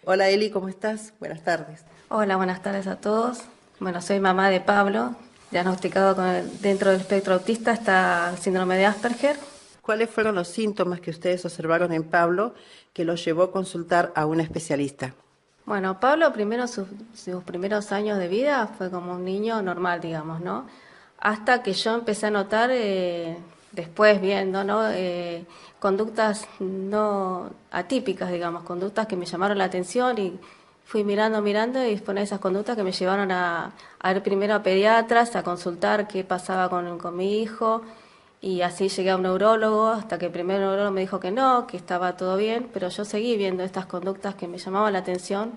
Hola Eli, ¿cómo estás? Buenas tardes. Hola, buenas tardes a todos. Bueno, soy mamá de Pablo, diagnosticado dentro del espectro autista, está síndrome de Asperger. ¿Cuáles fueron los síntomas que ustedes observaron en Pablo que los llevó a consultar a un especialista? Bueno, Pablo primero sus primeros años de vida fue como un niño normal, digamos, ¿no? Hasta que yo empecé a notar, después viendo, ¿no? Conductas no atípicas, digamos, conductas que me llamaron la atención y fui mirando, mirando y fueron esas conductas que me llevaron a ir primero a pediatras, a consultar qué pasaba con mi hijo. Y así llegué a un neurólogo, hasta que el primer neurólogo me dijo que no, que estaba todo bien, pero yo seguí viendo estas conductas que me llamaban la atención,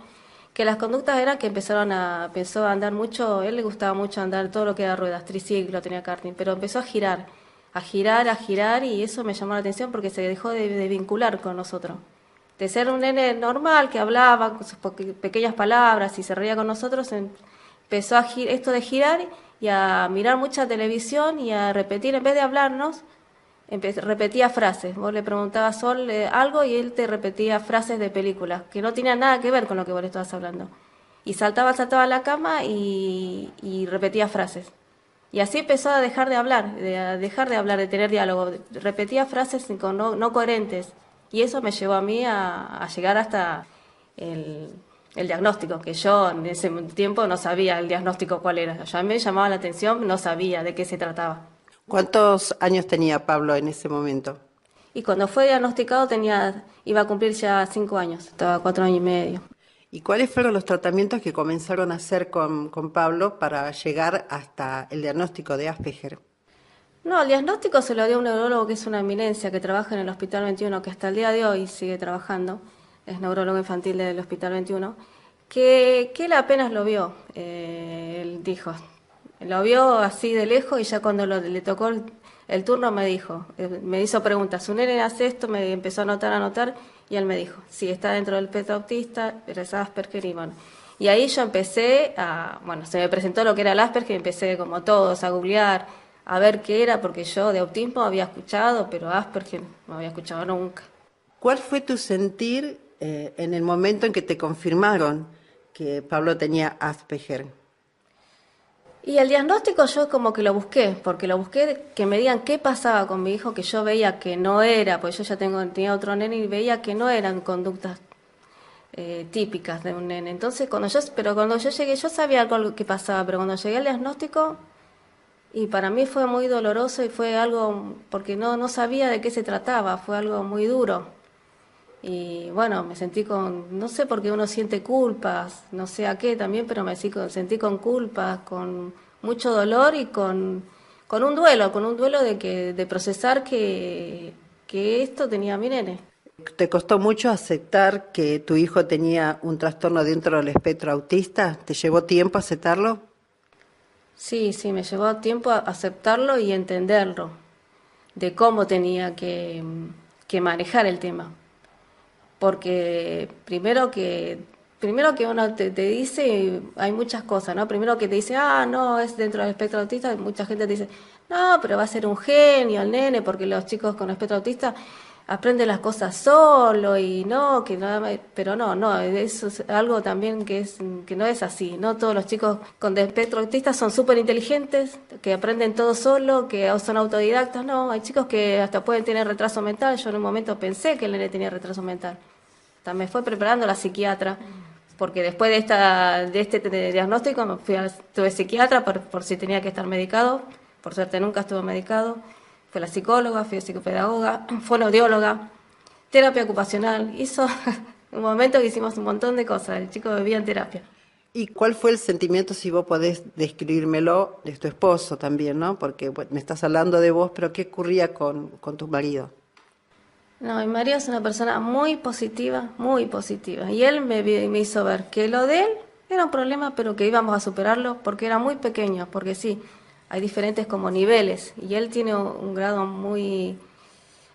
que las conductas eran que empezó a andar mucho, a él le gustaba mucho andar todo lo que era ruedas, triciclo, tenía karting, pero empezó a girar, a girar, a girar, y eso me llamó la atención porque se dejó de vincular con nosotros. De ser un nene normal que hablaba con sus pequeñas palabras y se reía con nosotros, empezó esto de girar y a mirar mucha televisión y a repetir, en vez de hablarnos, repetía frases. Vos le preguntabas Sol algo y él te repetía frases de películas que no tenían nada que ver con lo que vos le estabas hablando. Y saltaba a la cama y repetía frases. Y así empezó a dejar de hablar, de tener diálogo. Repetía frases no coherentes. Y eso me llevó a mí a llegar hasta el, el diagnóstico, que yo en ese tiempo no sabía el diagnóstico cuál era. Ya me llamaba la atención, no sabía de qué se trataba. ¿Cuántos años tenía Pablo en ese momento? Y cuando fue diagnosticado iba a cumplir ya 5 años, estaba 4 años y medio. ¿Y cuáles fueron los tratamientos que comenzaron a hacer con Pablo para llegar hasta el diagnóstico de Asperger? No, el diagnóstico se lo dio un neurólogo que es una eminencia, que trabaja en el Hospital 21, que hasta el día de hoy sigue trabajando, es neurólogo infantil del Hospital 21, que él apenas lo vio, él dijo, lo vio así de lejos y ya cuando le tocó el turno me dijo, me hizo preguntas, su nene hace esto, me empezó a anotar, y él me dijo, sí, está dentro del espectro autista, pero es Asperger y bueno. Y ahí yo bueno, se me presentó lo que era el Asperger, empecé como todos a googlear, a ver qué era, porque yo de autismo había escuchado, pero Asperger no había escuchado nunca. ¿Cuál fue tu sentir en el momento en que te confirmaron que Pablo tenía Asperger? Y el diagnóstico yo como que lo busqué, porque lo busqué que me digan qué pasaba con mi hijo, que yo veía que no era, pues yo ya tenía otro nene y veía que no eran conductas típicas de un nene. Entonces, pero cuando yo llegué, yo sabía algo que pasaba, pero cuando llegué al diagnóstico, y para mí fue muy doloroso y fue algo, porque no sabía de qué se trataba, fue algo muy duro. Y bueno, me sentí no sé por qué uno siente culpas, no sé a qué también, pero sentí con culpas, con mucho dolor y con un duelo de procesar que esto tenía mi nene. ¿Te costó mucho aceptar que tu hijo tenía un trastorno dentro del espectro autista? ¿Te llevó tiempo aceptarlo? Sí, sí, me llevó tiempo a aceptarlo y entenderlo, de cómo tenía que manejar el tema. Porque primero que uno te dice, hay muchas cosas, ¿no? Primero que te dice, ah, no, es dentro del espectro autista, y mucha gente te dice, no, pero va a ser un genio el nene, porque los chicos con espectro autista aprenden las cosas solo y no, que nada más, pero no, eso es algo también que no es así, no todos los chicos con espectro autista son súper inteligentes, que aprenden todo solo, que son autodidactas, no, hay chicos que hasta pueden tener retraso mental, yo en un momento pensé que el nene tenía retraso mental. Me fue preparando la psiquiatra, porque después de este diagnóstico tuve psiquiatra por si tenía que estar medicado, por suerte nunca estuve medicado, fue la psicóloga, fui psicopedagoga, fue la audióloga, terapia ocupacional, hizo un momento que hicimos un montón de cosas, el chico vivía en terapia. ¿Y cuál fue el sentimiento, si vos podés describírmelo, de tu esposo también, ¿no? Porque bueno, me estás hablando de vos, pero ¿qué ocurría con tu marido? No, mi marido es una persona muy positiva, muy positiva. Y él me hizo ver que lo de él era un problema, pero que íbamos a superarlo porque era muy pequeño, porque sí, hay diferentes como niveles. Y él tiene un grado muy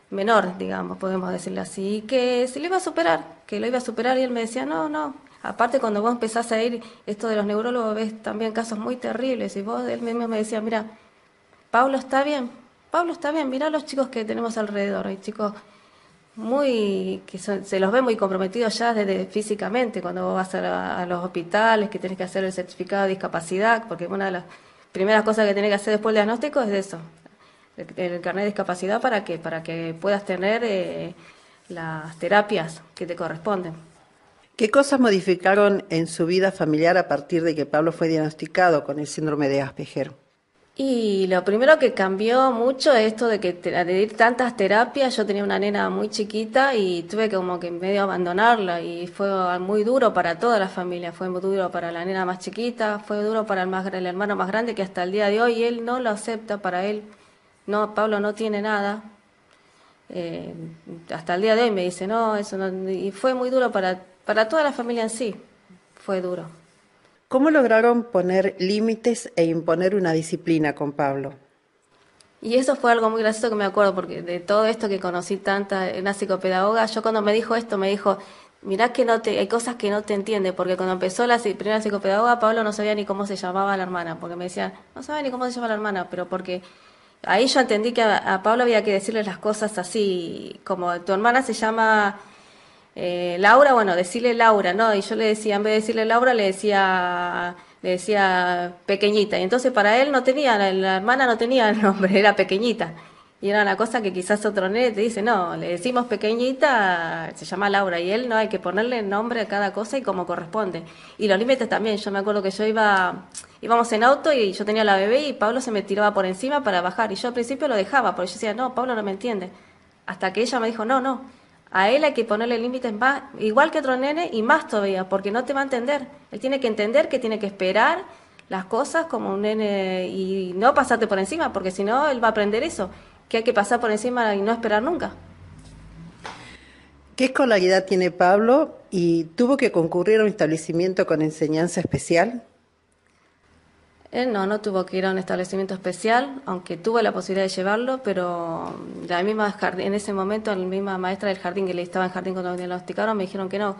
menor, digamos, podemos decirlo así, y que se lo iba a superar, que lo iba a superar. Y él me decía, no, no. Aparte, cuando vos empezás a ir, esto de los neurólogos, ves también casos muy terribles. Y él mismo me decía, mira, Pablo está bien, mirá los chicos que tenemos alrededor. Hay chicos se los ve muy comprometidos ya desde físicamente, cuando vos vas a los hospitales, que tenés que hacer el certificado de discapacidad, porque una de las primeras cosas que tenés que hacer después del diagnóstico es eso, el carnet de discapacidad para que puedas tener las terapias que te corresponden. ¿Qué cosas modificaron en su vida familiar a partir de que Pablo fue diagnosticado con el síndrome de Asperger? Y lo primero que cambió mucho es esto de que de ir tantas terapias. Yo tenía una nena muy chiquita y tuve que como que medio abandonarla, y fue muy duro para toda la familia. Fue muy duro para la nena más chiquita, fue duro para el hermano más grande, que hasta el día de hoy él no lo acepta. Para él no, Pablo no tiene nada. Eh, Hasta el día de hoy me dice no, eso no, y fue muy duro para toda la familia en sí, fue duro. ¿Cómo lograron poner límites e imponer una disciplina con Pablo? Y eso fue algo muy gracioso que me acuerdo, porque de todo esto que conocí tanta, una psicopedagoga, yo cuando me dijo esto, me dijo, mirá que hay cosas que no te entiende, porque cuando empezó la primera psicopedagoga, Pablo no sabía ni cómo se llamaba la hermana, porque me decía, no sabía ni cómo se llama la hermana, pero porque ahí yo entendí que a Pablo había que decirle las cosas así, como tu hermana se llama Laura, bueno, decirle Laura, ¿no? Y yo le decía, en vez de decirle Laura, le decía pequeñita. Y entonces para él no tenía, la hermana no tenía el nombre, era pequeñita. Y era una cosa que quizás otro nene te dice, no, le decimos pequeñita, se llama Laura. Y él no, hay que ponerle nombre a cada cosa y como corresponde. Y los límites también. Yo me acuerdo que íbamos en auto y yo tenía la bebé y Pablo se me tiraba por encima para bajar. Y yo al principio lo dejaba, porque yo decía, no, Pablo no me entiende. Hasta que ella me dijo, no, no. A él hay que ponerle límites más, igual que otro nene, y más todavía, porque no te va a entender. Él tiene que entender que tiene que esperar las cosas como un nene y no pasarte por encima, porque si no, él va a aprender eso, que hay que pasar por encima y no esperar nunca. ¿Qué escolaridad tiene Pablo y tuvo que concurrir a un establecimiento con enseñanza especial? Él no tuvo que ir a un establecimiento especial, aunque tuvo la posibilidad de llevarlo, pero la misma en ese momento, la misma maestra del jardín que le estaba en jardín cuando lo diagnosticaron, me dijeron que no,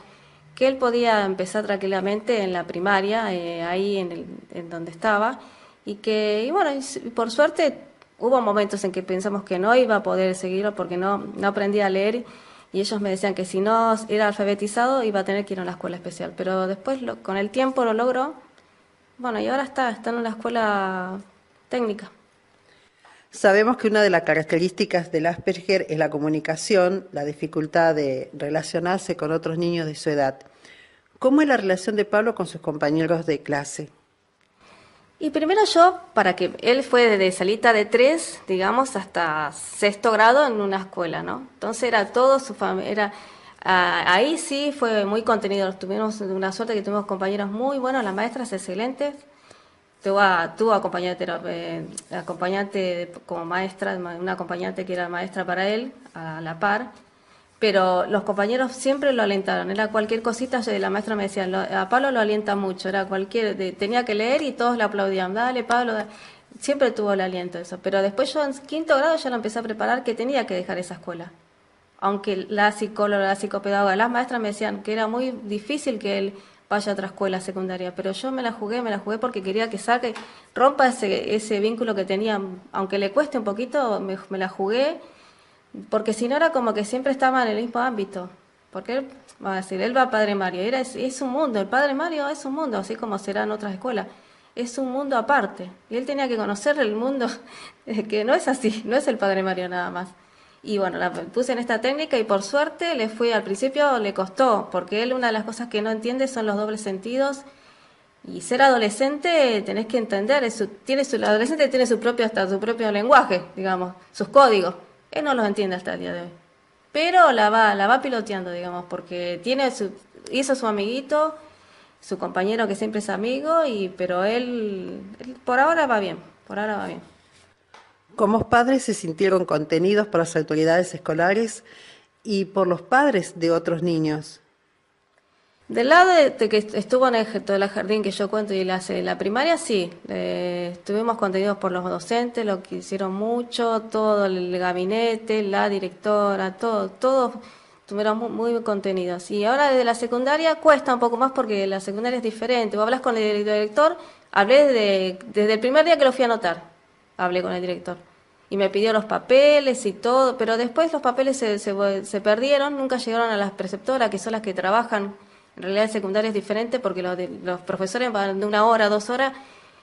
que él podía empezar tranquilamente en la primaria, ahí en donde estaba, y bueno, y por suerte hubo momentos en que pensamos que no iba a poder seguirlo porque no aprendía a leer, y ellos me decían que si no era alfabetizado iba a tener que ir a una escuela especial, pero después con el tiempo lo logró. Bueno, y ahora está en una escuela técnica. Sabemos que una de las características del Asperger es la comunicación, la dificultad de relacionarse con otros niños de su edad. ¿Cómo es la relación de Pablo con sus compañeros de clase? Y primero para que él fue de salita de 3, digamos, hasta 6º grado en una escuela, ¿no? Entonces era todo su familia, ahí sí fue muy contenido. Tuvimos una suerte que tuvimos compañeros muy buenos, las maestras excelentes. Tuvo acompañante como maestra, una acompañante que era maestra para él, a la par. Pero los compañeros siempre lo alentaron. Era cualquier cosita, la maestra me decía, a Pablo lo alienta mucho. Era tenía que leer y todos le aplaudían. Dale, Pablo. Siempre tuvo el aliento eso. Pero después yo en 5º grado ya lo empecé a preparar que tenía que dejar esa escuela. Aunque la psicóloga, la psicopedagoga, las maestras me decían que era muy difícil que él vaya a otra escuela secundaria, pero yo me la jugué porque quería que rompa ese vínculo que tenía, aunque le cueste un poquito, me la jugué, porque si no era como que siempre estaba en el mismo ámbito, porque él va a decir, él va a Padre Mario, es un mundo, el Padre Mario es un mundo, así como será en otras escuelas, es un mundo aparte, y él tenía que conocer el mundo, que no es así, no es el Padre Mario nada más. Y bueno, la puse en esta técnica y por suerte al principio le costó, porque él una de las cosas que no entiende son los dobles sentidos. Y ser adolescente tenés que entender, el adolescente tiene hasta su propio lenguaje, digamos, sus códigos. Él no los entiende hasta el día de hoy. Pero la va piloteando, digamos, porque hizo su amiguito, su compañero que siempre es amigo, pero él por ahora va bien, por ahora va bien. ¿Cómo padres se sintieron contenidos por las autoridades escolares y por los padres de otros niños? Del lado de que estuvo en todo el jardín que yo cuento y la primaria, sí. Estuvimos contenidos por los docentes, lo que hicieron mucho, todo el gabinete, la directora, todos estuvieron muy contenidos. Y ahora desde la secundaria cuesta un poco más porque la secundaria es diferente. Vos hablas con el director, hablé desde el primer día que lo fui a anotar, hablé con el director. y me pidió los papeles y todo, pero después los papeles se perdieron, nunca llegaron a las preceptoras, que son las que trabajan. En realidad el secundario es diferente porque los profesores van de 1 hora, 2 horas,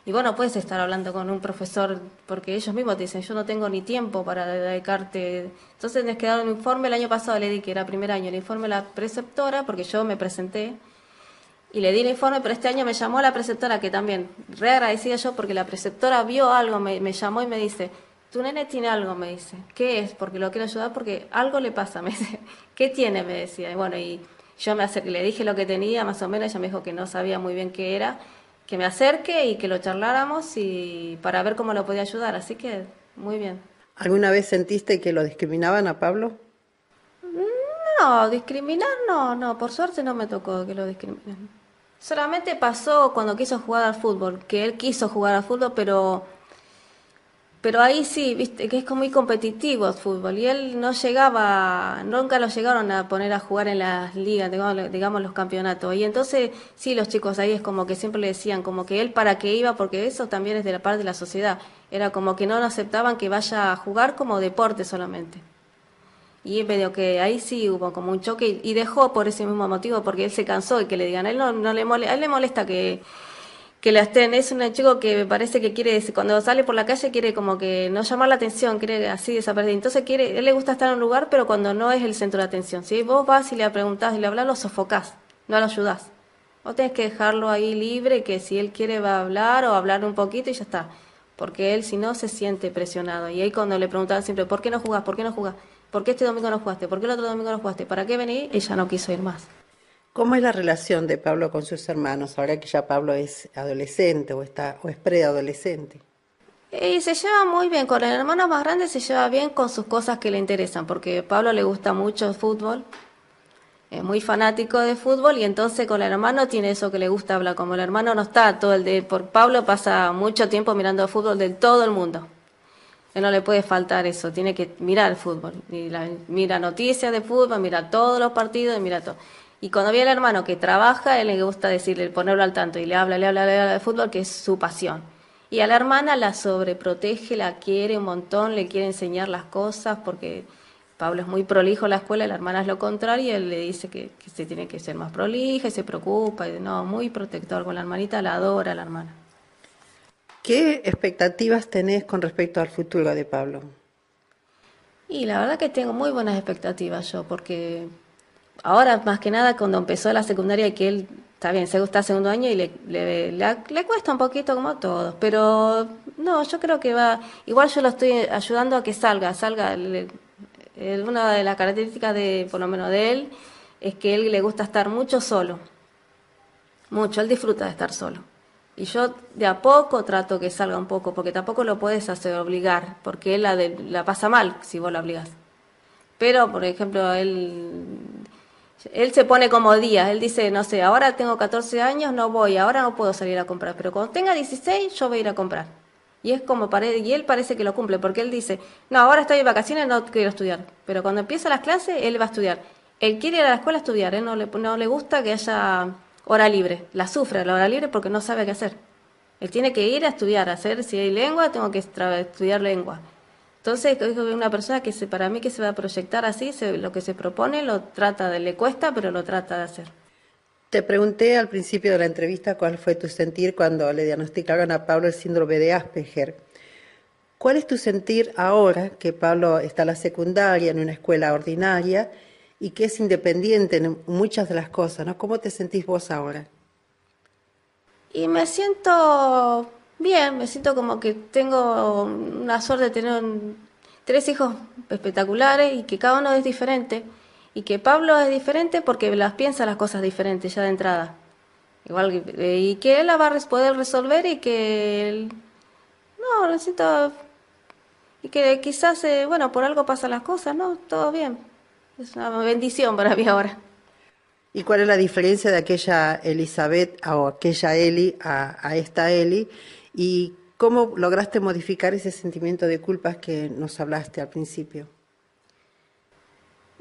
y vos no puedes estar hablando con un profesor porque ellos mismos te dicen, yo no tengo ni tiempo para dedicarte. Entonces tenés que dar un informe. El año pasado le di, que era primer año, el informe a la preceptora, porque yo me presenté y le di el informe, pero este año me llamó la preceptora, que también, re agradecida yo, porque la preceptora vio algo, me llamó y me dice, tu nene tiene algo, me dice. ¿Qué es? Porque lo quiero ayudar, porque algo le pasa, me dice. ¿Qué tiene? Me decía. Y bueno, y yo me acerqué, le dije lo que tenía, más o menos, ella me dijo que no sabía muy bien qué era, que me acerque y que lo charláramos y para ver cómo lo podía ayudar, así que muy bien. ¿Alguna vez sentiste que lo discriminaban a Pablo? No, discriminar no, no, por suerte no me tocó que lo discriminen. Solamente pasó cuando quiso jugar al fútbol, que él quiso jugar al fútbol, pero ahí sí, viste, que es como muy competitivo el fútbol, y él no llegaba, nunca lo llegaron a poner a jugar en las ligas, digamos los campeonatos, y entonces sí, los chicos ahí es como que siempre le decían, como que él para qué iba, porque eso también es de la parte de la sociedad, era como que no aceptaban que vaya a jugar como deporte solamente. Y medio que ahí sí hubo como un choque y dejó por ese mismo motivo, porque él se cansó y que le digan, a él no le molesta, a él le molesta que la estén, es un chico que me parece que quiere, cuando sale por la calle quiere como que no llamar la atención, quiere así desaparecer, entonces quiere, él le gusta estar en un lugar, pero cuando no es el centro de atención, si vos vas y le preguntás y le hablas, lo sofocás, no lo ayudás, vos tenés que dejarlo ahí libre, que si él quiere va a hablar o hablar un poquito y ya está, porque él si no se siente presionado, y ahí cuando le preguntaban siempre, ¿por qué no jugás? ¿Por qué no jugás? ¿Por qué este domingo no jugaste? ¿Por qué el otro domingo no jugaste? ¿Para qué venís? Ella no quiso ir más. ¿Cómo es la relación de Pablo con sus hermanos, ahora que ya Pablo es adolescente o es preadolescente? Y se lleva muy bien, con el hermano más grande se lleva bien con sus cosas que le interesan, porque a Pablo le gusta mucho el fútbol, es muy fanático de fútbol y entonces con el hermano tiene eso que le gusta hablar, como el hermano no está todo el día, por Pablo pasa mucho tiempo mirando fútbol de todo el mundo. Él no le puede faltar eso, tiene que mirar el fútbol, mira noticias de fútbol, mira todos los partidos, mira todo. Y cuando viene el hermano que trabaja, él le gusta decirle, ponerlo al tanto y le habla de fútbol, que es su pasión. Y a la hermana la sobreprotege, la quiere un montón, le quiere enseñar las cosas, porque Pablo es muy prolijo en la escuela, y la hermana es lo contrario, y él le dice que se tiene que ser más prolija y se preocupa, y no, muy protector con la hermanita, la adora la hermana. ¿Qué expectativas tenés con respecto al futuro de Pablo? Y la verdad que tengo muy buenas expectativas yo, porque ahora más que nada cuando empezó la secundaria, que él está bien, se gusta segundo año y le cuesta un poquito como a todos, pero no, yo creo que va, igual yo lo estoy ayudando a que salga, una de las características de, por lo menos de él, es que él le gusta estar mucho solo, mucho, él disfruta de estar solo. Y yo de a poco trato que salga un poco, porque tampoco lo puedes hacer obligar, porque él la pasa mal si vos lo obligás. Pero, por ejemplo, él se pone como días, él dice, no sé, ahora tengo 14 años, no voy, ahora no puedo salir a comprar, pero cuando tenga 16 yo voy a ir a comprar. Y es como y él parece que lo cumple, porque él dice, no, ahora estoy de vacaciones, no quiero estudiar. Pero cuando empieza las clases, él va a estudiar. Él quiere ir a la escuela a estudiar, él no le gusta que haya hora libre, la sufre la hora libre porque no sabe qué hacer. Él tiene que ir a estudiar, a hacer, si hay lengua, tengo que estudiar lengua. Entonces, es una persona que para mí que se va a proyectar así, lo que se propone lo trata le cuesta, pero lo trata de hacer. Te pregunté al principio de la entrevista cuál fue tu sentir cuando le diagnosticaron a Pablo el síndrome de Asperger. ¿Cuál es tu sentir ahora que Pablo está en la secundaria, en una escuela ordinaria y que es independiente en muchas de las cosas, ¿no? ¿Cómo te sentís vos ahora? Y me siento bien, me siento como que tengo una suerte de tener 3 hijos espectaculares y que cada uno es diferente. Y que Pablo es diferente porque las piensa las cosas diferentes ya de entrada. Igual y que él la va a poder resolver y que él, no, me siento, y que quizás, bueno, por algo pasan las cosas, ¿no? Todo bien. Es una bendición para mí ahora. ¿Y cuál es la diferencia de aquella Elizabeth o aquella Eli a esta Eli? ¿Y cómo lograste modificar ese sentimiento de culpas que nos hablaste al principio?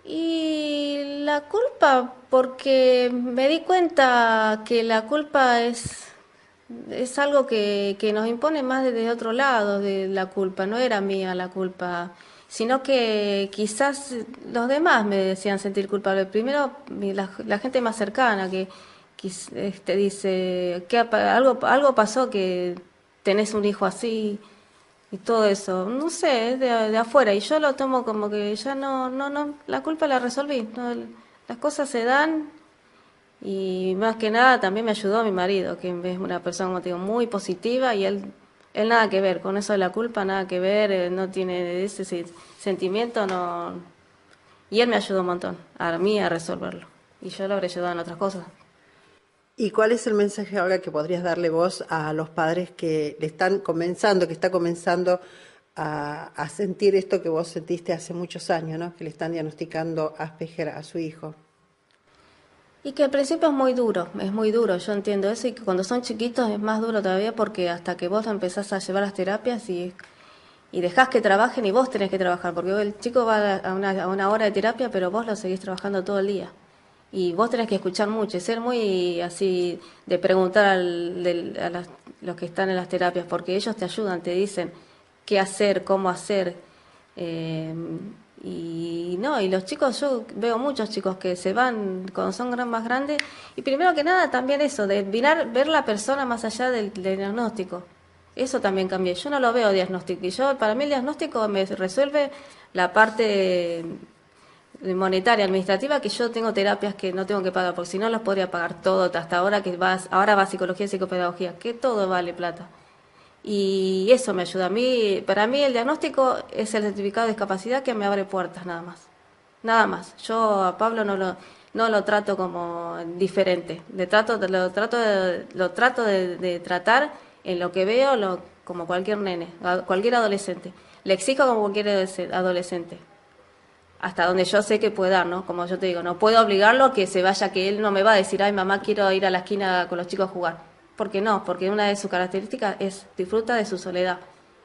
Y la culpa, porque me di cuenta que la culpa es algo que nos impone más desde otro lado de la culpa. No era mía la culpa, sino que quizás los demás me decían sentir culpable. Primero, la gente más cercana dice que algo pasó que tenés un hijo así y todo eso. No sé, es de afuera. Y yo lo tomo como que ya no, la culpa la resolví. No, las cosas se dan. Y más que nada también me ayudó mi marido, que es una persona, como te digo, muy positiva y él nada que ver, con eso de la culpa nada que ver, no tiene ese sentimiento, no. Y él me ayudó un montón, a mí a resolverlo. Y yo lo habré ayudado en otras cosas. ¿Y cuál es el mensaje ahora que podrías darle vos a los padres que le están comenzando, que está comenzando a sentir esto que vos sentiste hace muchos años, ¿no? Que le están diagnosticando Asperger a su hijo? Y que al principio es muy duro, yo entiendo eso, y que cuando son chiquitos es más duro todavía porque hasta que vos empezás a llevar las terapias y dejás que trabajen y vos tenés que trabajar, porque el chico va a una hora de terapia, pero vos lo seguís trabajando todo el día. Y vos tenés que escuchar mucho y ser muy así de preguntar los que están en las terapias, porque ellos te ayudan, te dicen qué hacer, cómo hacer. eh, y no, y los chicos, yo veo muchos chicos que se van cuando son más grandes. Y primero que nada también eso, de ver la persona más allá del diagnóstico. Eso también cambié. Yo no lo veo diagnóstico. Y para mí el diagnóstico me resuelve la parte monetaria, administrativa, que yo tengo terapias que no tengo que pagar, porque si no los podría pagar todo, hasta ahora ahora va psicología y psicopedagogía, que todo vale plata. Y eso me ayuda a mí. Para mí el diagnóstico es el certificado de discapacidad que me abre puertas, nada más. Nada más. Yo a Pablo no lo trato como diferente. Lo trato de tratar en lo que veo como cualquier nene, cualquier adolescente. Le exijo como cualquier adolescente. Hasta donde yo sé que puede dar, ¿no? Como yo te digo, no puedo obligarlo a que se vaya, que él no me va a decir, ay mamá, quiero ir a la esquina con los chicos a jugar. Porque no, porque una de sus características es disfruta de su soledad.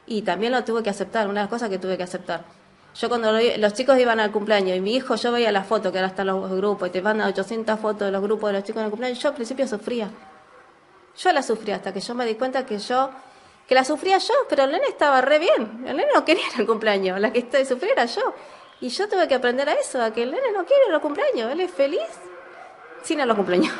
Y también lo tuve que aceptar, una de las cosas que tuve que aceptar. Yo cuando los chicos iban al cumpleaños y mi hijo, yo veía la foto, que ahora están los grupos, y te mandan 800 fotos de los grupos de los chicos en el cumpleaños, yo al principio sufría. Yo la sufría hasta que yo me di cuenta que la sufría yo, pero el nene estaba re bien. El nene no quería ir al cumpleaños, la que sufría era yo. Y yo tuve que aprender a eso, a que el nene no quiere ir al cumpleaños, él es feliz sin ir a los cumpleaños.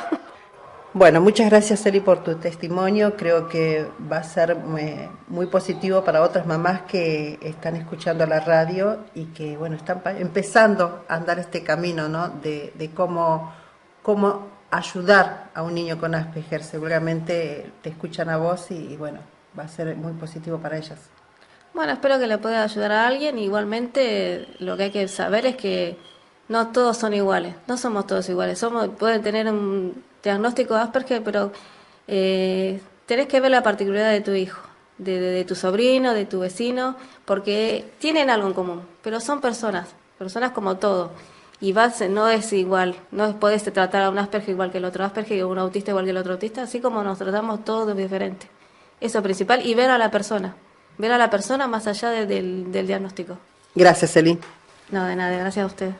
Bueno, muchas gracias, Eli, por tu testimonio. Creo que va a ser muy positivo para otras mamás que están escuchando la radio y que, bueno, están empezando a andar este camino, ¿no? De cómo ayudar a un niño con Asperger. Seguramente te escuchan a vos y, bueno, va a ser muy positivo para ellas. Bueno, espero que le pueda ayudar a alguien. Igualmente, lo que hay que saber es que no todos son iguales, no somos todos iguales. Pueden tener un diagnóstico de Asperger, pero tenés que ver la particularidad de tu hijo, de tu sobrino, de tu vecino, porque tienen algo en común, pero son personas como todo. Y no es igual, no podés tratar a un Asperger igual que el otro Asperger y a un autista igual que el otro autista, así como nos tratamos todos diferentes. Eso es principal, y ver a la persona más allá del diagnóstico. Gracias, Eli. No, de nada, gracias a usted.